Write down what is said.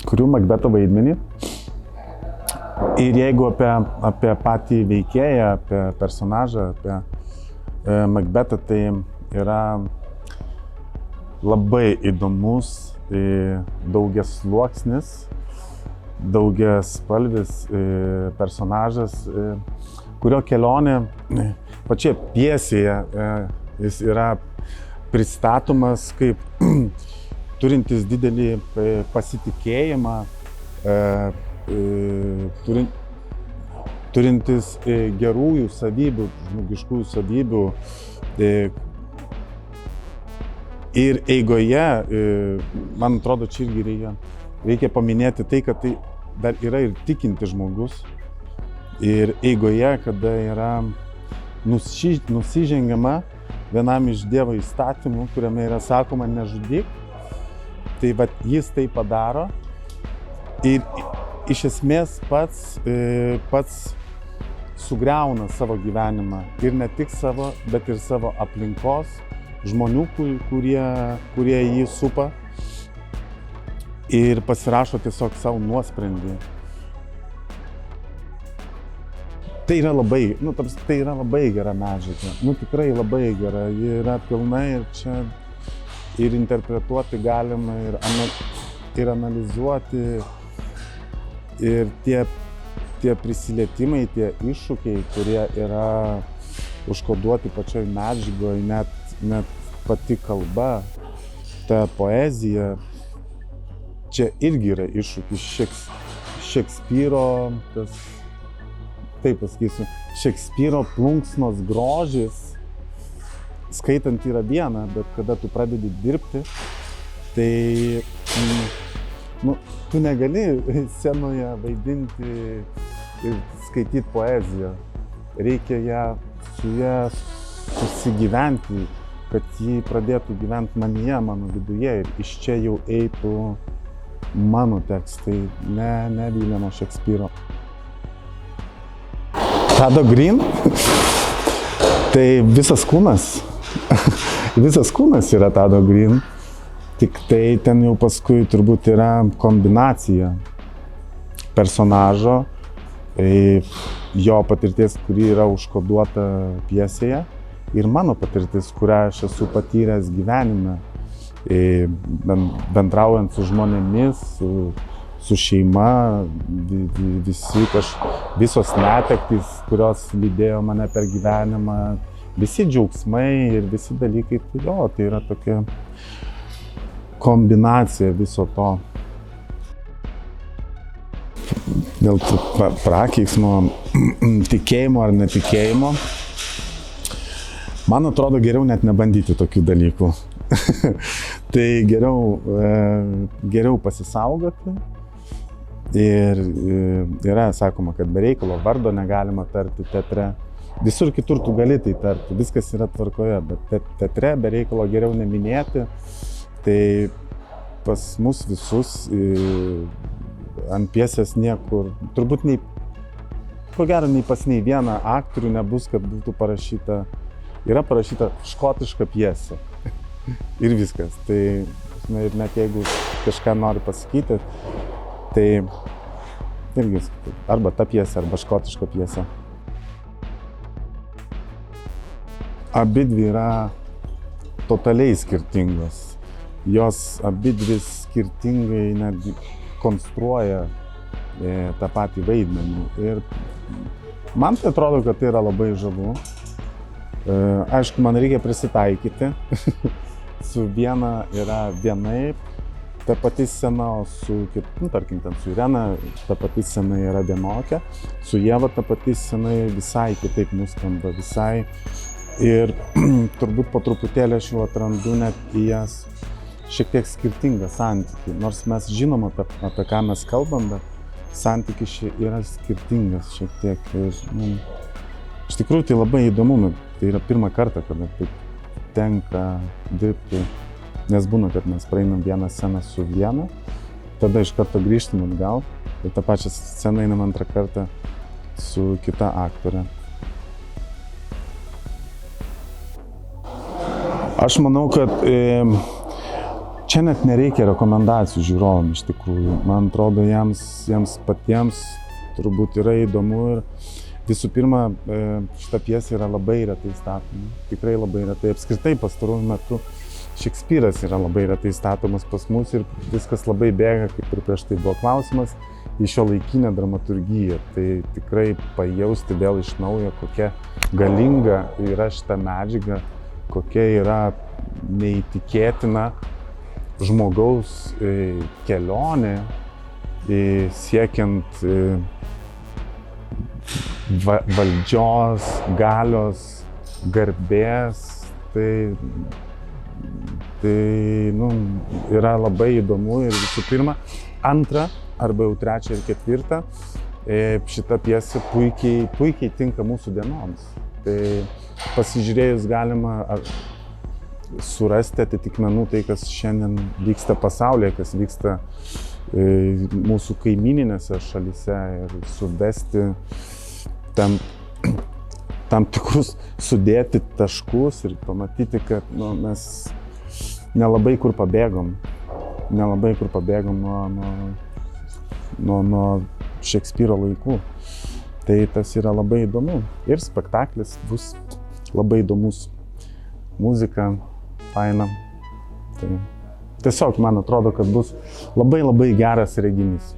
kuriu Makbeto vaidmenį. Ir jeigu apie patį veikėją, apie personažą, apie Makbetą, tai yra labai įdomus, daugiasluoksnis, daugiaspalvis personažas, kurio kelionė pačioje pjesėje jis yra pristatomas kaip turintis didelį pasitikėjimą, turintis gerųjų savybių, žmogiškųjų savybių. Ir eigoje, man atrodo, čia irgi reikia paminėti tai, kad tai dar yra ir tikintis žmogus. Ir eigoje, kada yra nusižengiama vienam iš Dievo įstatymų, kuriame yra sakoma nežudyk, tai vat jis tai padaro ir iš esmės pats sugriauna savo gyvenimą. Ir ne tik savo, bet ir savo aplinkos, žmonių, kurie jį supa, ir pasirašo tiesiog savo nuosprendį. Tai yra labai gera medžiaga, tikrai labai gera, ji yra pilna ir čia ir interpretuoti galima, ir analizuoti, ir tie prisilietimai, tie iššūkiai, kurie yra užkoduoti pačioj medžiagoje, net pati kalba, ta poezija, čia irgi yra iššūkis. Šekspyro, taip pasakysiu, Šekspyro plunksnos grožis, skaitant yra viena, bet kada tu pradedi dirbti, tai tu negali scenoje vaidinti ir skaityti poeziją. Reikia su ją susigyventi, kad ji pradėtų gyventi manyje, mano viduje, ir iš čia jau eitų mano tekstai, ne Viljamo Šekspyro. Tado Green, tai visas kūnas yra Tado Green, tik tai ten jau paskui turbūt yra kombinacija personažo, jo patirties, kuri yra užkoduota pjesėje, ir mano patirtis, kurią aš esu patyręs gyvenime, bendraujant su žmonėmis, su šeima, visos netektys, kurios lydėjo mane per gyvenimą, visi džiaugsmai ir visi dalykai, tai yra tokia kombinacija viso to. Dėl prakeiksmo, tikėjimo ar netikėjimo, man atrodo geriau net nebandyti tokių dalykų. Tai geriau pasisaugoti. Ir yra sakoma, kad be reikalo vardo negalima tarti teatre. Visur kitur tu gali tai tarti, viskas yra tvarkoje, bet teatre be reikalo geriau neminėti. Tai pas mus visus ant pjesės niekur, turbūt ko gero nei pas nei vieną aktorių nebus, kad būtų yra parašyta škotiška pjesė. Ir viskas. Tai ir net jeigu kažką nori pasakyti, tai irgi arba ta pjesė, arba škotiška pjesė. Abidvi yra totaliai skirtingos. Jos abidvi skirtingai netgi konstruoja tą patį vaidmenį. Ir man tai atrodo, kad tai yra labai žavu. Aišku, man reikia prisitaikyti. Su viena yra vienaip, ta pati scena, tarkim, su Irena ta pati scena yra vienokia, su Ieva ta pati scena visai kitaip nuskamba, visai. Ir turbūt po truputėlį aš jau atrandu net į jas šiek tiek skirtingą santykį. Nors mes žinom apie ką mes kalbam, bet santykis yra skirtingas šiek tiek. Ir, iš tikrųjų tai labai įdomu, tai yra pirmą kartą, kada taip tenka dirbti. Nes būna, kad mes praeinam vieną sceną su viena, tada iš karto grįžtam atgal ir tą pačią sceną einam antrą kartą su kita aktorė. Aš manau, kad čia net nereikia rekomendacijų žiūrovam iš tikrųjų. Man atrodo, jiems patiems turbūt yra įdomu ir visų pirma, šita pjesė yra labai retai statoma. Tikrai labai retai. Apskritai pastaruoju metu Šekspyras yra labai retai statomas pas mus ir viskas labai bėga, kaip ir prieš tai buvo klausimas, į šiuolaikinę dramaturgiją. Tai tikrai pajausti vėl iš naujo, kokia galinga yra šita medžiaga, kokia yra neįtikėtina žmogaus kelionė siekiant valdžios, galios, garbės. Tai yra labai įdomu ir visų pirma, antra arba jau trečia ir ketvirta, šita pjesė puikiai tinka mūsų dienoms. Tai pasižiūrėjus galima surasti atitikmenų tai, kas šiandien vyksta pasaulyje, kas vyksta mūsų kaimyninėse šalyse ir suvesti tam tikrus sudėti taškus ir pamatyti, kad mes nelabai kur pabėgom nuo Šekspyro laikų. Tai tas yra labai įdomu. Ir spektaklis bus labai įdomus. Muzika faina. Tai tiesiog man atrodo, kad bus labai geras reginys.